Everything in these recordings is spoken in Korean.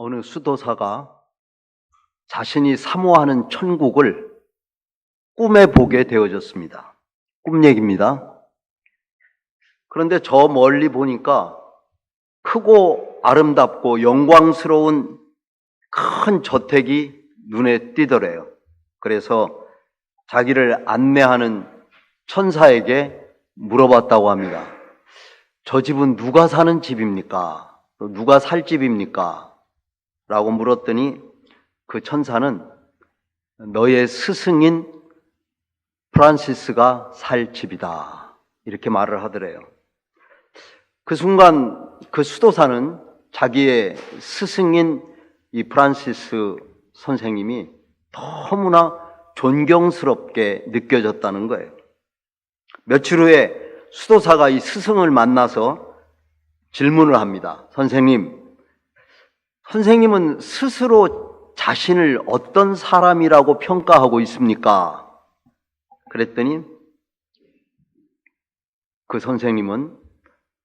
어느 수도사가 자신이 사모하는 천국을 꿈에 보게 되어졌습니다. 꿈 얘기입니다. 그런데 저 멀리 보니까 크고 아름답고 영광스러운 큰 저택이 눈에 띄더래요. 그래서 자기를 안내하는 천사에게 물어봤다고 합니다. 저 집은 누가 사는 집입니까? 누가 살 집입니까? 라고 물었더니 그 천사는 너의 스승인 프란시스가 살 집이다. 이렇게 말을 하더래요. 그 순간 그 수도사는 자기의 스승인 이 프란시스 선생님이 너무나 존경스럽게 느껴졌다는 거예요. 며칠 후에 수도사가 이 스승을 만나서 질문을 합니다. 선생님은 스스로 자신을 어떤 사람이라고 평가하고 있습니까? 그랬더니 그 선생님은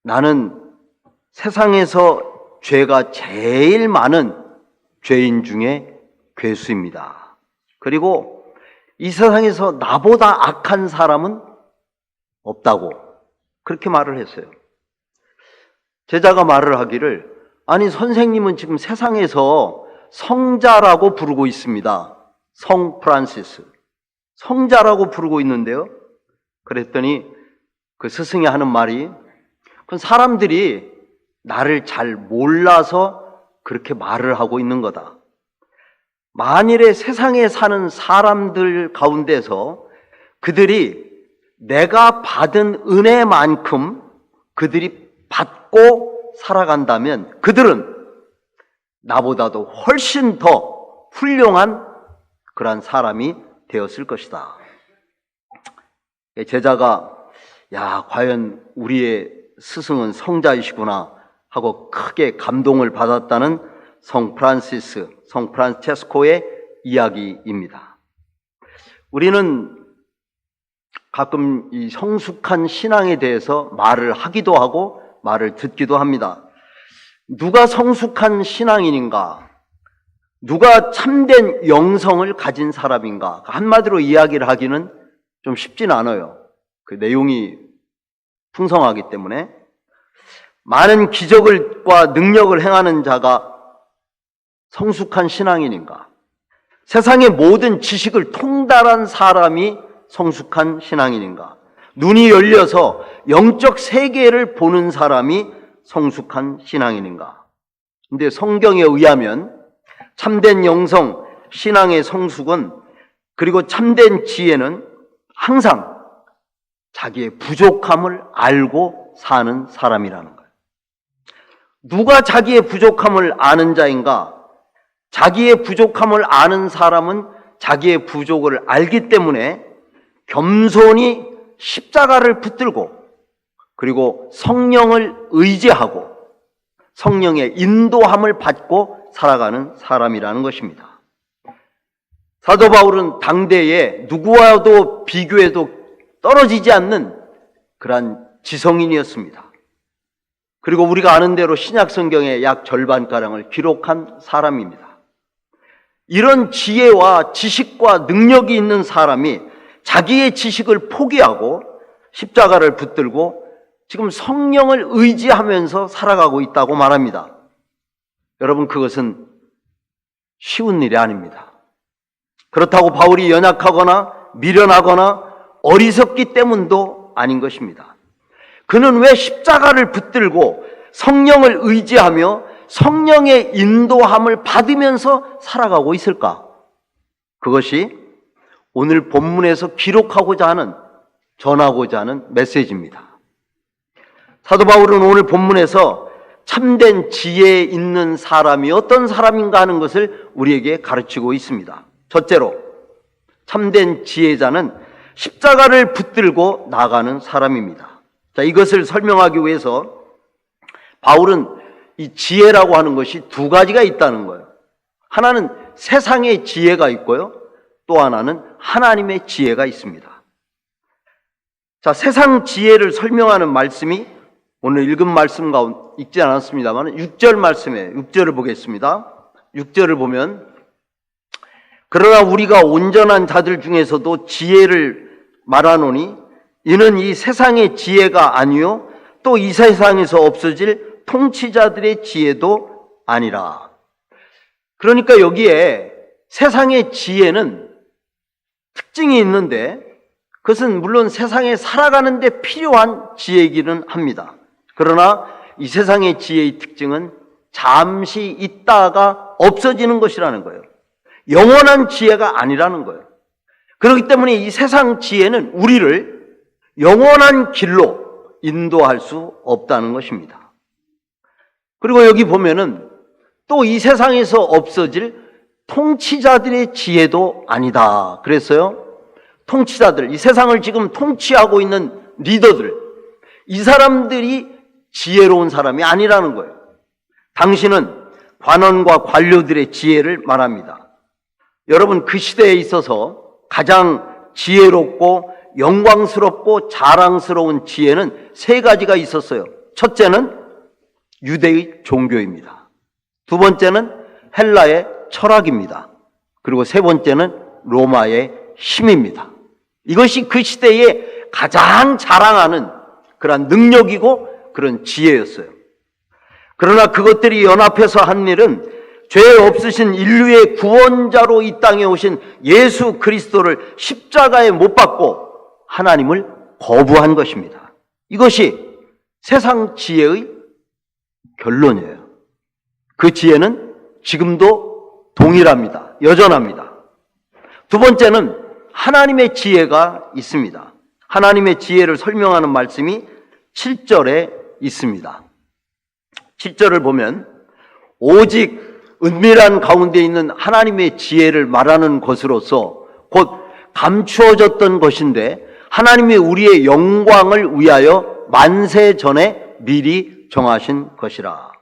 나는 세상에서 죄가 제일 많은 죄인 중에 괴수입니다. 그리고 이 세상에서 나보다 악한 사람은 없다고 그렇게 말을 했어요. 제자가 말을 하기를 아니 선생님은 지금 세상에서 성자라고 부르고 있습니다. 성 프란시스. 성자라고 부르고 있는데요. 그랬더니 그 스승이 하는 말이 그건 사람들이 나를 잘 몰라서 그렇게 말을 하고 있는 거다. 만일에 세상에 사는 사람들 가운데서 그들이 내가 받은 은혜만큼 그들이 받고 살아간다면 그들은 나보다도 훨씬 더 훌륭한 그러한 사람이 되었을 것이다. 제자가 과연 우리의 스승은 성자이시구나 하고 크게 감동을 받았다는 성 프란체스코의 이야기입니다. 우리는 가끔 이 성숙한 신앙에 대해서 말을 하기도 하고 말을 듣기도 합니다. 누가 성숙한 신앙인인가? 누가 참된 영성을 가진 사람인가? 한마디로 이야기를 하기는 좀 쉽지는 않아요. 그 내용이 풍성하기 때문에. 많은 기적과 능력을 행하는 자가 성숙한 신앙인인가? 세상의 모든 지식을 통달한 사람이 성숙한 신앙인인가? 눈이 열려서 영적 세계를 보는 사람이 성숙한 신앙인인가? 근데 성경에 의하면 참된 영성, 신앙의 성숙은 그리고 참된 지혜는 항상 자기의 부족함을 알고 사는 사람이라는 거예요. 누가 자기의 부족함을 아는 자인가? 자기의 부족함을 아는 사람은 자기의 부족을 알기 때문에 겸손히 십자가를 붙들고 그리고 성령을 의지하고 성령의 인도함을 받고 살아가는 사람이라는 것입니다. 사도 바울은 당대에 누구와도 비교해도 떨어지지 않는 그러한 지성인이었습니다. 그리고 우리가 아는 대로 신약 성경의 약 절반가량을 기록한 사람입니다. 이런 지혜와 지식과 능력이 있는 사람이 자기의 지식을 포기하고 십자가를 붙들고 지금 성령을 의지하면서 살아가고 있다고 말합니다. 여러분, 그것은 쉬운 일이 아닙니다. 그렇다고 바울이 연약하거나 미련하거나 어리석기 때문도 아닌 것입니다. 그는 왜 십자가를 붙들고 성령을 의지하며 성령의 인도함을 받으면서 살아가고 있을까? 그것이 오늘 본문에서 기록하고자 하는, 전하고자 하는 메시지입니다. 사도 바울은 오늘 본문에서 참된 지혜에 있는 사람이 어떤 사람인가 하는 것을 우리에게 가르치고 있습니다. 첫째로, 참된 지혜자는 십자가를 붙들고 나가는 사람입니다. 자, 이것을 설명하기 위해서 바울은 이 지혜라고 하는 것이 두 가지가 있다는 거예요. 하나는 세상의 지혜가 있고요. 또 하나는 하나님의 지혜가 있습니다. 자, 세상 지혜를 설명하는 말씀이 오늘 읽은 말씀 가운데 읽지 않았습니다만 6절 말씀에 6절을 보겠습니다. 6절을 보면 그러나 우리가 온전한 자들 중에서도 지혜를 말하노니 이는 이 세상의 지혜가 아니요 또 이 세상에서 없어질 통치자들의 지혜도 아니라. 그러니까 여기에 세상의 지혜는 특징이 있는데 그것은 물론 세상에 살아가는 데 필요한 지혜이기는 합니다. 그러나 이 세상의 지혜의 특징은 잠시 있다가 없어지는 것이라는 거예요. 영원한 지혜가 아니라는 거예요. 그렇기 때문에 이 세상 지혜는 우리를 영원한 길로 인도할 수 없다는 것입니다. 그리고 여기 보면은 또 이 세상에서 없어질 통치자들의 지혜도 아니다. 그랬어요. 통치자들, 이 세상을 지금 통치하고 있는 리더들, 이 사람들이 지혜로운 사람이 아니라는 거예요. 당신은 관원과 관료들의 지혜를 말합니다. 여러분, 그 시대에 있어서 가장 지혜롭고 영광스럽고 자랑스러운 지혜는 세 가지가 있었어요. 첫째는 유대의 종교입니다. 두 번째는 헬라의 철학입니다. 그리고 세 번째는 로마의 힘입니다. 이것이 그 시대에 가장 자랑하는 그런 능력이고 그런 지혜였어요. 그러나 그것들이 연합해서 한 일은 죄 없으신 인류의 구원자로 이 땅에 오신 예수 그리스도를 십자가에 못 박고 하나님을 거부한 것입니다. 이것이 세상 지혜의 결론이에요. 그 지혜는 지금도 동일합니다. 여전합니다. 두 번째는 하나님의 지혜가 있습니다. 하나님의 지혜를 설명하는 말씀이 7절에 있습니다. 7절을 보면 오직 은밀한 가운데 있는 하나님의 지혜를 말하는 것으로서 곧 감추어졌던 것인데 하나님이 우리의 영광을 위하여 만세 전에 미리 정하신 것이라.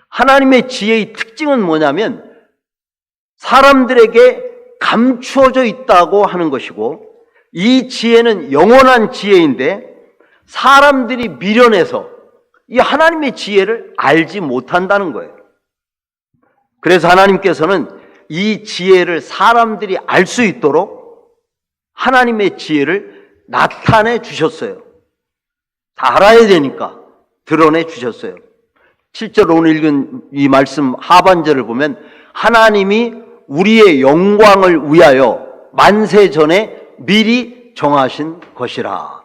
하나님의 지혜의 특징은 뭐냐면 사람들에게 감추어져 있다고 하는 것이고 이 지혜는 영원한 지혜인데 사람들이 미련해서 이 하나님의 지혜를 알지 못한다는 거예요. 그래서 하나님께서는 이 지혜를 사람들이 알 수 있도록 하나님의 지혜를 나타내 주셨어요. 다 알아야 되니까 드러내 주셨어요. 7절 오늘 읽은 이 말씀 하반절을 보면 하나님이 우리의 영광을 위하여 만세 전에 미리 정하신 것이라.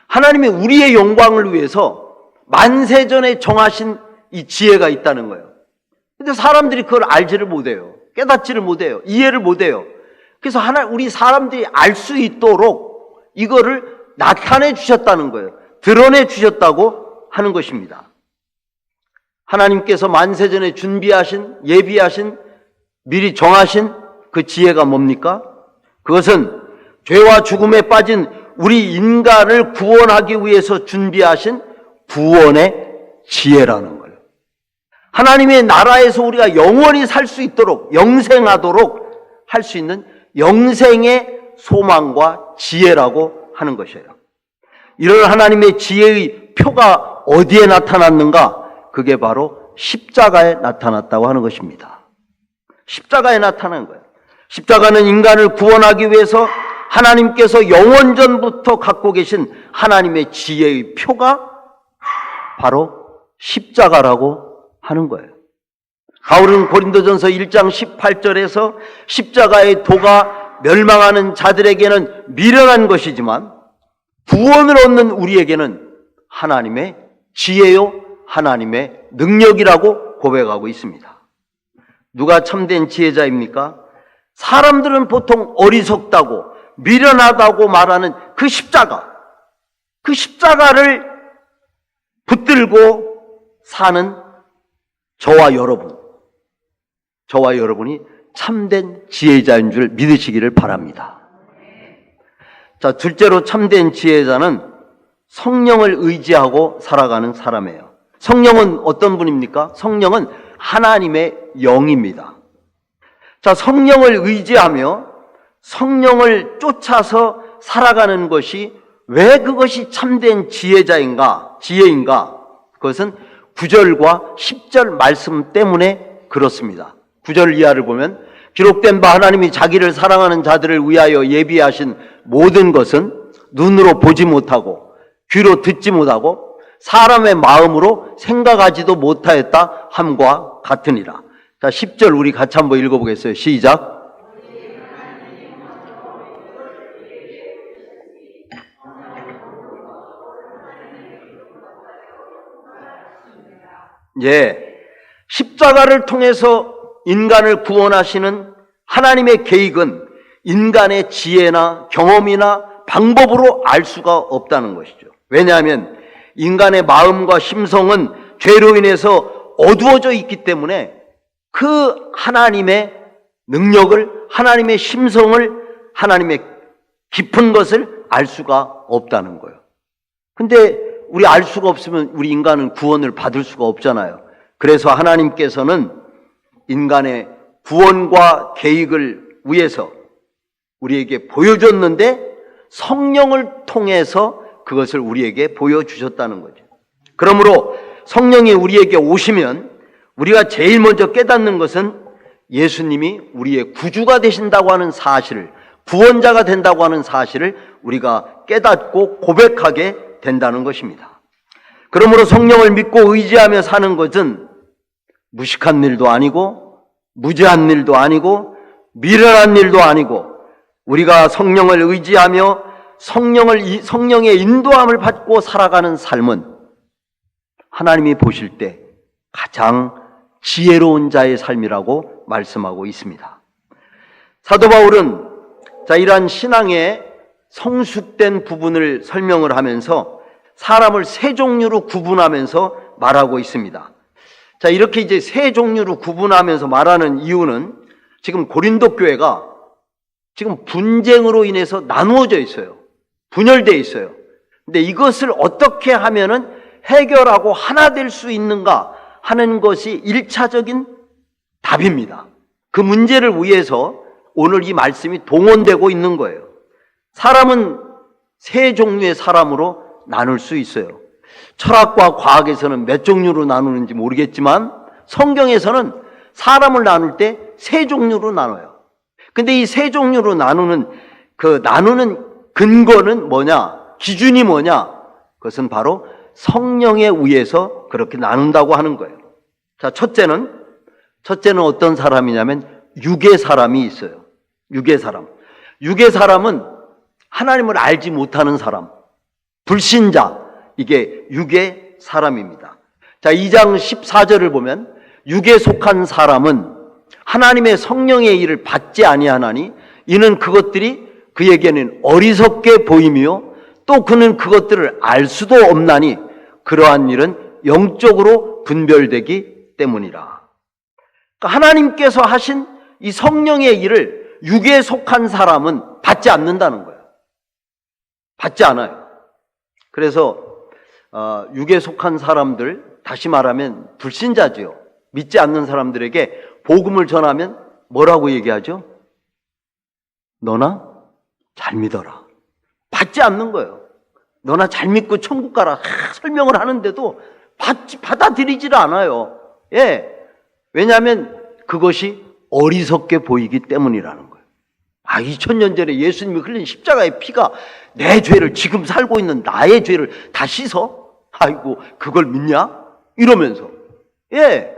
하나님이 우리의 영광을 위해서 만세 전에 정하신 이 지혜가 있다는 거예요. 근데 사람들이 그걸 알지를 못해요. 깨닫지를 못해요. 이해를 못해요. 그래서 우리 사람들이 알 수 있도록 이거를 나타내 주셨다는 거예요. 드러내 주셨다고 하는 것입니다. 하나님께서 만세전에 준비하신, 예비하신, 미리 정하신 그 지혜가 뭡니까? 그것은 죄와 죽음에 빠진 우리 인간을 구원하기 위해서 준비하신 구원의 지혜라는 거예요. 하나님의 나라에서 우리가 영원히 살 수 있도록, 영생하도록 할 수 있는 영생의 소망과 지혜라고 하는 것이에요. 이런 하나님의 지혜의 표가 어디에 나타났는가? 그게 바로 십자가에 나타났다고 하는 것입니다. 십자가에 나타난 거예요. 십자가는 인간을 구원하기 위해서 하나님께서 영원전부터 갖고 계신 하나님의 지혜의 표가 바로 십자가라고 하는 거예요. 바울은 고린도전서 1장 18절에서 십자가의 도가 멸망하는 자들에게는 미련한 것이지만 구원을 얻는 우리에게는 하나님의 지혜요 하나님의 능력이라고 고백하고 있습니다. 누가 참된 지혜자입니까? 사람들은 보통 어리석다고 미련하다고 말하는 그 십자가를 붙들고 사는 저와 여러분이 참된 지혜자인 줄 믿으시기를 바랍니다. 자, 둘째로 참된 지혜자는 성령을 의지하고 살아가는 사람이에요. 성령은 어떤 분입니까? 성령은 하나님의 영입니다. 자, 성령을 의지하며 성령을 쫓아서 살아가는 것이 왜 그것이 참된 지혜인가? 그것은 9절과 10절 말씀 때문에 그렇습니다. 9절 이하를 보면 기록된 바 하나님이 자기를 사랑하는 자들을 위하여 예비하신 모든 것은 눈으로 보지 못하고 귀로 듣지 못하고 사람의 마음으로 생각하지도 못하였다 함과 같으니라. 자, 10절 우리 같이 한번 읽어보겠어요. 시작. 예, 십자가를 통해서 인간을 구원하시는 하나님의 계획은 인간의 지혜나 경험이나 방법으로 알 수가 없다는 것이죠. 왜냐하면 인간의 마음과 심성은 죄로 인해서 어두워져 있기 때문에 그 하나님의 능력을, 하나님의 심성을, 하나님의 깊은 것을 알 수가 없다는 거예요. 근데 우리 알 수가 없으면 우리 인간은 구원을 받을 수가 없잖아요. 그래서 하나님께서는 인간의 구원과 계획을 위해서 우리에게 보여줬는데 성령을 통해서 그것을 우리에게 보여주셨다는 거죠. 그러므로 성령이 우리에게 오시면 우리가 제일 먼저 깨닫는 것은 예수님이 우리의 구주가 되신다고 하는 사실을, 구원자가 된다고 하는 사실을 우리가 깨닫고 고백하게 된다는 것입니다. 그러므로 성령을 믿고 의지하며 사는 것은 무식한 일도 아니고 무지한 일도 아니고 미련한 일도 아니고 우리가 성령을 의지하며 성령의 인도함을 받고 살아가는 삶은 하나님이 보실 때 가장 지혜로운 자의 삶이라고 말씀하고 있습니다. 사도 바울은 이러한 신앙의 성숙된 부분을 설명을 하면서 사람을 세 종류로 구분하면서 말하고 있습니다. 자, 이렇게 이제 세 종류로 구분하면서 말하는 이유는 지금 고린도 교회가 지금 분쟁으로 인해서 나누어져 있어요. 분열되어 있어요. 근데 이것을 어떻게 하면은 해결하고 하나 될 수 있는가 하는 것이 1차적인 답입니다. 그 문제를 위해서 오늘 이 말씀이 동원되고 있는 거예요. 사람은 세 종류의 사람으로 나눌 수 있어요. 철학과 과학에서는 몇 종류로 나누는지 모르겠지만 성경에서는 사람을 나눌 때 세 종류로 나눠요. 근데 이 세 종류로 나누는 근거는 뭐냐? 기준이 뭐냐? 그것은 바로 성령에 의해서 그렇게 나눈다고 하는 거예요. 자, 첫째는 어떤 사람이냐면 육의 사람이 있어요. 육의 사람. 육의 사람은 하나님을 알지 못하는 사람. 불신자. 이게 육의 사람입니다. 자, 2장 14절을 보면 육에 속한 사람은 하나님의 성령의 일을 받지 아니하나니 이는 그것들이 그에게는 어리석게 보이며 또 그는 그것들을 알 수도 없나니 그러한 일은 영적으로 분별되기 때문이라. 그러니까 하나님께서 하신 이 성령의 일을 육에 속한 사람은 받지 않는다는 거예요. 받지 않아요. 그래서 육에 속한 사람들, 다시 말하면 불신자지요. 믿지 않는 사람들에게 복음을 전하면 뭐라고 얘기하죠? 너나 잘 믿어라. 받지 않는 거예요. 너나 잘 믿고 천국 가라 설명을 하는데도 받아들이질 않아요. 예. 왜냐하면 그것이 어리석게 보이기 때문이라는 거예요. 2000년 전에 예수님이 흘린 십자가의 피가 내 죄를, 지금 살고 있는 나의 죄를 다 씻어? 아이고, 그걸 믿냐? 이러면서. 예.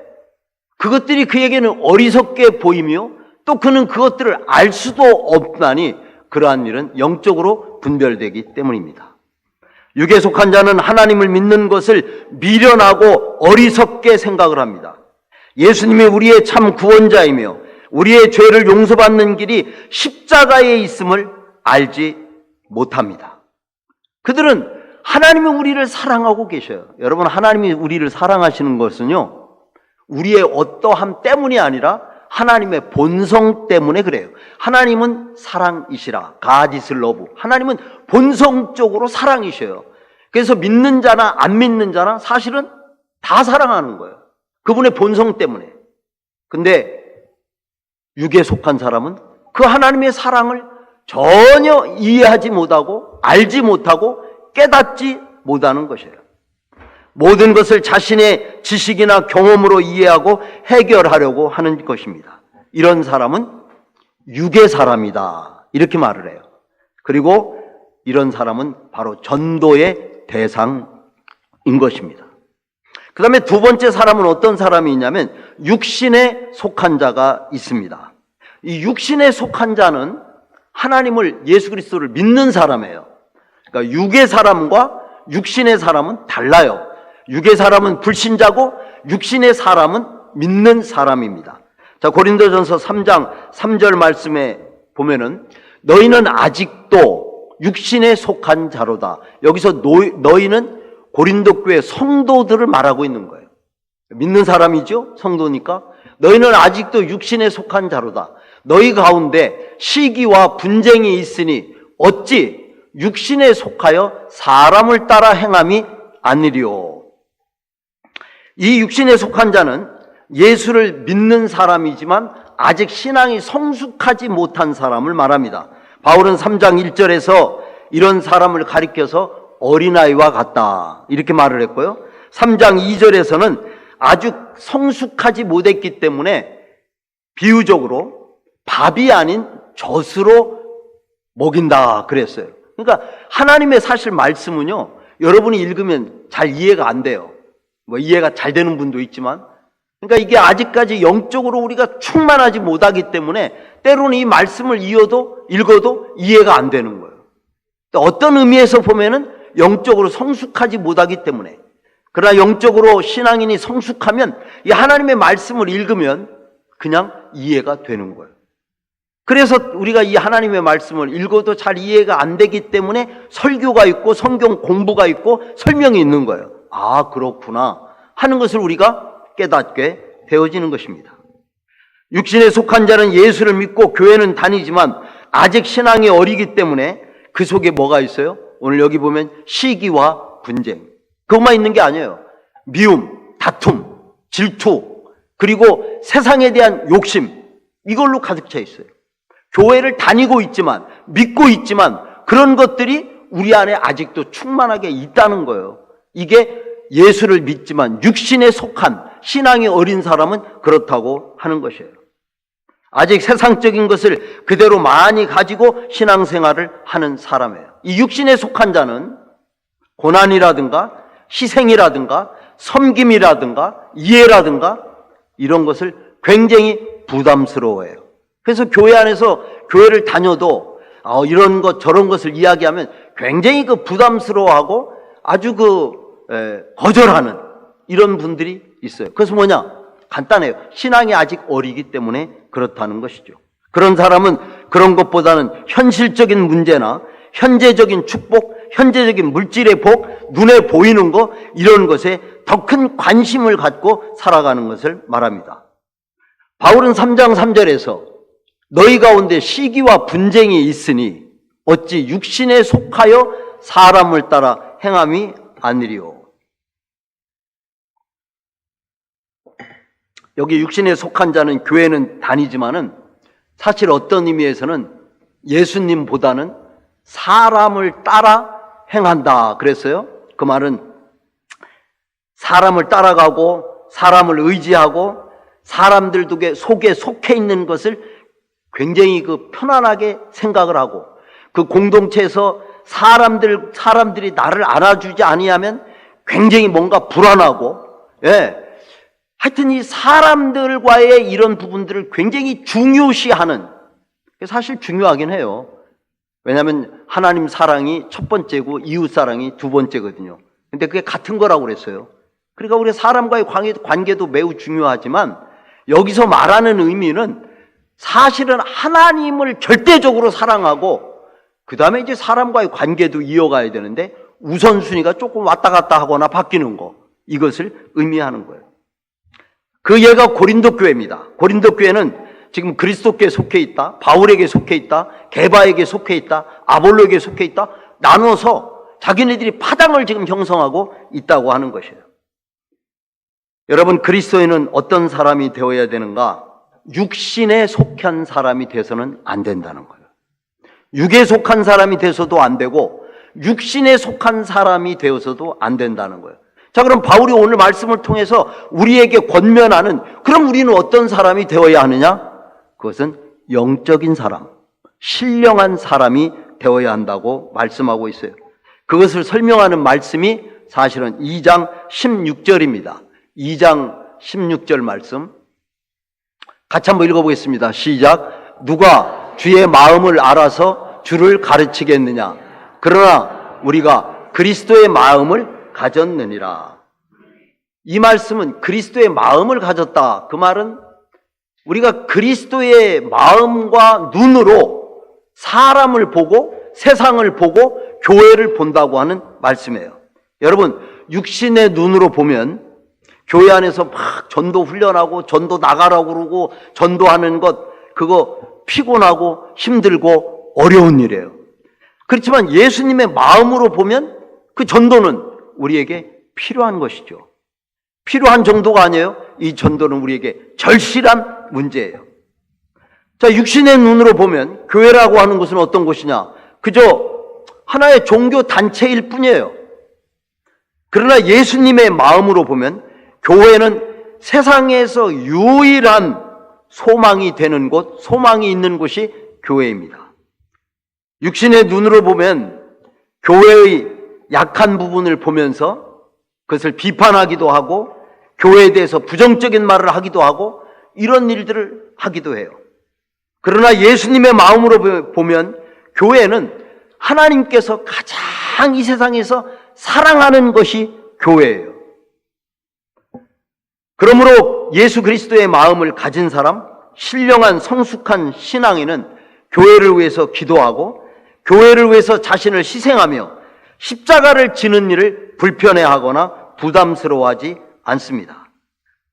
그것들이 그에게는 어리석게 보이며 또 그는 그것들을 알 수도 없나니 그러한 일은 영적으로 분별되기 때문입니다. 육에 속한 자는 하나님을 믿는 것을 미련하고 어리석게 생각을 합니다. 예수님이 우리의 참 구원자이며 우리의 죄를 용서받는 길이 십자가에 있음을 알지 못합니다. 그들은 하나님이 우리를 사랑하고 계셔요. 여러분, 하나님이 우리를 사랑하시는 것은요, 우리의 어떠함 때문이 아니라 하나님의 본성 때문에 그래요. 하나님은 사랑이시라. God is love. 하나님은 본성적으로 사랑이셔요. 그래서 믿는 자나 안 믿는 자나 사실은 다 사랑하는 거예요. 그분의 본성 때문에. 근데 육에 속한 사람은 그 하나님의 사랑을 전혀 이해하지 못하고 알지 못하고 깨닫지 못하는 것이에요. 모든 것을 자신의 지식이나 경험으로 이해하고 해결하려고 하는 것입니다. 이런 사람은 육의 사람이다. 이렇게 말을 해요. 그리고 이런 사람은 바로 전도의 대상인 것입니다. 그 다음에 두 번째 사람은 어떤 사람이 있냐면 육신에 속한 자가 있습니다. 이 육신에 속한 자는 하나님을, 예수 그리스도를 믿는 사람이에요. 그러니까 육의 사람과 육신의 사람은 달라요. 육의 사람은 불신자고 육신의 사람은 믿는 사람입니다. 자, 고린도전서 3장 3절 말씀에 보면은 너희는 아직도 육신에 속한 자로다. 여기서 너희는 고린도 교회 성도들을 말하고 있는 거예요. 믿는 사람이죠? 성도니까. 너희는 아직도 육신에 속한 자로다. 너희 가운데 시기와 분쟁이 있으니 어찌 육신에 속하여 사람을 따라 행함이 아니리요. 이 육신에 속한 자는 예수를 믿는 사람이지만 아직 신앙이 성숙하지 못한 사람을 말합니다. 바울은 3장 1절에서 이런 사람을 가리켜서 어린아이와 같다 이렇게 말을 했고요. 3장 2절에서는 아주 성숙하지 못했기 때문에 비유적으로 밥이 아닌 젖으로 먹인다 그랬어요. 그러니까 하나님의 사실 말씀은요, 여러분이 읽으면 잘 이해가 안 돼요. 뭐 이해가 잘 되는 분도 있지만, 그러니까 이게 아직까지 영적으로 우리가 충만하지 못하기 때문에 때로는 이 말씀을 읽어도 이해가 안 되는 거예요. 또 어떤 의미에서 보면은 영적으로 성숙하지 못하기 때문에. 그러나 영적으로 신앙인이 성숙하면 이 하나님의 말씀을 읽으면 그냥 이해가 되는 거예요. 그래서 우리가 이 하나님의 말씀을 읽어도 잘 이해가 안 되기 때문에 설교가 있고 성경 공부가 있고 설명이 있는 거예요. 아, 그렇구나 하는 것을 우리가 깨닫게 되어지는 것입니다. 육신에 속한 자는 예수를 믿고 교회는 다니지만 아직 신앙이 어리기 때문에 그 속에 뭐가 있어요? 오늘 여기 보면 시기와 분쟁, 그것만 있는 게 아니에요. 미움, 다툼, 질투, 그리고 세상에 대한 욕심, 이걸로 가득 차 있어요. 교회를 다니고 있지만, 믿고 있지만 그런 것들이 우리 안에 아직도 충만하게 있다는 거예요. 이게 예수를 믿지만 육신에 속한 신앙이 어린 사람은 그렇다고 하는 것이에요. 아직 세상적인 것을 그대로 많이 가지고 신앙생활을 하는 사람이에요. 이 육신에 속한 자는 고난이라든가 희생이라든가 섬김이라든가 이해라든가 이런 것을 굉장히 부담스러워해요. 그래서 교회 안에서 교회를 다녀도 이런 것 저런 것을 이야기하면 굉장히 부담스러워하고 아주 거절하는 이런 분들이 있어요. 그래서 뭐냐? 간단해요. 신앙이 아직 어리기 때문에 그렇다는 것이죠. 그런 사람은 그런 것보다는 현실적인 문제나 현재적인 축복, 현재적인 물질의 복, 눈에 보이는 것, 이런 것에 더 큰 관심을 갖고 살아가는 것을 말합니다. 바울은 3장 3절에서 너희 가운데 시기와 분쟁이 있으니 어찌 육신에 속하여 사람을 따라 행함이 아니리요. 여기 육신에 속한 자는 교회는 다니지만은 사실 어떤 의미에서는 예수님보다는 사람을 따라 행한다 그랬어요. 그 말은 사람을 따라가고 사람을 의지하고 사람들 속에 속해 있는 것을 굉장히 편안하게 생각을 하고 그 공동체에서 사람들이 나를 알아주지 아니하면 굉장히 뭔가 불안하고, 하여튼 이 사람들과의 이런 부분들을 굉장히 중요시하는, 사실 중요하긴 해요. 왜냐하면 하나님 사랑이 첫 번째고 이웃 사랑이 두 번째거든요. 근데 그게 같은 거라고 그랬어요. 그러니까 우리 사람과의 관계도 매우 중요하지만 여기서 말하는 의미는 사실은 하나님을 절대적으로 사랑하고 그 다음에 이제 사람과의 관계도 이어가야 되는데 우선순위가 조금 왔다 갔다 하거나 바뀌는 거, 이것을 의미하는 거예요. 그 예가 고린도 교회입니다. 고린도 교회는 지금 그리스도께 속해 있다, 바울에게 속해 있다, 게바에게 속해 있다, 아볼로에게 속해 있다, 나눠서 자기네들이 파당을 지금 형성하고 있다고 하는 것이에요. 여러분, 그리스도인은 어떤 사람이 되어야 되는가? 육신에 속한 사람이 돼서는 안 된다는 거예요. 육에 속한 사람이 돼서도 안 되고 육신에 속한 사람이 되어서도 안 된다는 거예요. 자, 그럼 바울이 오늘 말씀을 통해서 우리에게 권면하는, 그럼 우리는 어떤 사람이 되어야 하느냐? 그것은 영적인 사람, 신령한 사람이 되어야 한다고 말씀하고 있어요. 그것을 설명하는 말씀이 사실은 2장 16절입니다. 2장 16절 말씀 같이 한번 읽어보겠습니다. 시작. 누가 주의 마음을 알아서 주를 가르치겠느냐? 그러나 우리가 그리스도의 마음을 가졌느니라. 이 말씀은 그리스도의 마음을 가졌다. 그 말은 우리가 그리스도의 마음과 눈으로 사람을 보고 세상을 보고 교회를 본다고 하는 말씀이에요. 여러분, 육신의 눈으로 보면 교회 안에서 막 전도 훈련하고 전도 나가라고 그러고 전도하는 것, 그거 피곤하고 힘들고 어려운 일이에요. 그렇지만 예수님의 마음으로 보면 그 전도는 우리에게 필요한 것이죠. 필요한 정도가 아니에요. 이 전도는 우리에게 절실한 문제예요. 자, 육신의 눈으로 보면 교회라고 하는 것은 어떤 곳이냐? 그저 하나의 종교 단체일 뿐이에요. 그러나 예수님의 마음으로 보면 교회는 세상에서 유일한 소망이 되는 곳, 소망이 있는 곳이 교회입니다. 육신의 눈으로 보면 교회의 약한 부분을 보면서 그것을 비판하기도 하고 교회에 대해서 부정적인 말을 하기도 하고 이런 일들을 하기도 해요. 그러나 예수님의 마음으로 보면 교회는 하나님께서 가장 이 세상에서 사랑하는 것이 교회예요. 그러므로 예수 그리스도의 마음을 가진 사람, 신령한 성숙한 신앙인은 교회를 위해서 기도하고 교회를 위해서 자신을 희생하며 십자가를 지는 일을 불편해하거나 부담스러워하지 않습니다.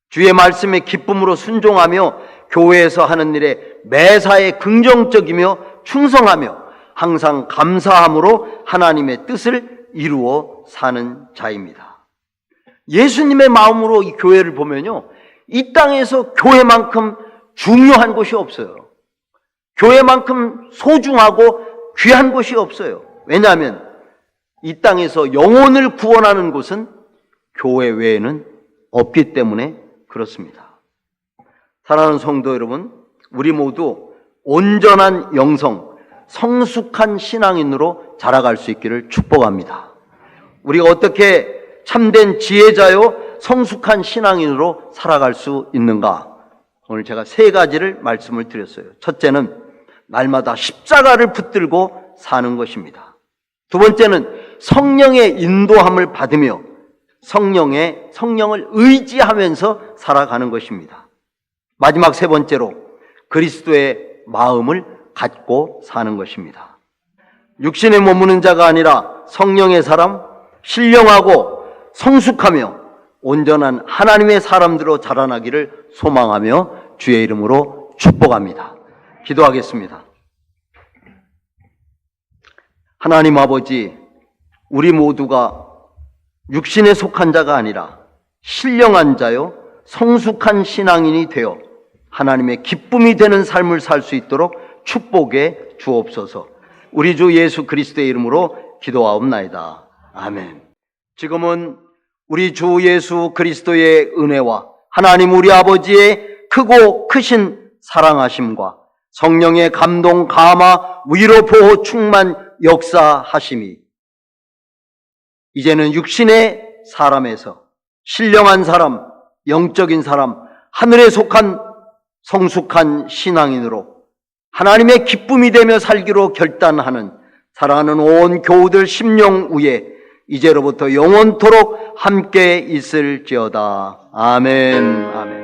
주의 말씀에 기쁨으로 순종하며 교회에서 하는 일에 매사에 긍정적이며 충성하며 항상 감사함으로 하나님의 뜻을 이루어 사는 자입니다. 예수님의 마음으로 이 교회를 보면요, 이 땅에서 교회만큼 중요한 곳이 없어요. 교회만큼 소중하고 귀한 곳이 없어요. 왜냐하면 이 땅에서 영혼을 구원하는 곳은 교회 외에는 없기 때문에 그렇습니다. 사랑하는 성도 여러분, 우리 모두 온전한 영성, 성숙한 신앙인으로 자라갈 수 있기를 축복합니다. 우리가 어떻게 참된 지혜자요 성숙한 신앙인으로 살아갈 수 있는가? 오늘 제가 3가지를 말씀을 드렸어요. 첫째는 날마다 십자가를 붙들고 사는 것입니다. 두 번째는 성령의 인도함을 받으며 성령을 의지하면서 살아가는 것입니다. 마지막 3번째로 그리스도의 마음을 갖고 사는 것입니다. 육신에 머무는 자가 아니라 성령의 사람, 신령하고 성숙하며 온전한 하나님의 사람들로 자라나기를 소망하며 주의 이름으로 축복합니다. 기도하겠습니다. 하나님 아버지, 우리 모두가 육신에 속한 자가 아니라 신령한 자요 성숙한 신앙인이 되어 하나님의 기쁨이 되는 삶을 살 수 있도록 축복해 주옵소서. 우리 주 예수 그리스도의 이름으로 기도하옵나이다. 아멘. 지금은 우리 주 예수 그리스도의 은혜와 하나님 우리 아버지의 크고 크신 사랑하심과 성령의 감동, 감화, 위로, 보호, 충만, 역사하심이 이제는 육신의 사람에서 신령한 사람, 영적인 사람, 하늘에 속한 성숙한 신앙인으로 하나님의 기쁨이 되며 살기로 결단하는 사랑하는 온 교우들 심령 위에 이제로부터 영원토록 함께 있을지어다. 아멘. 아멘.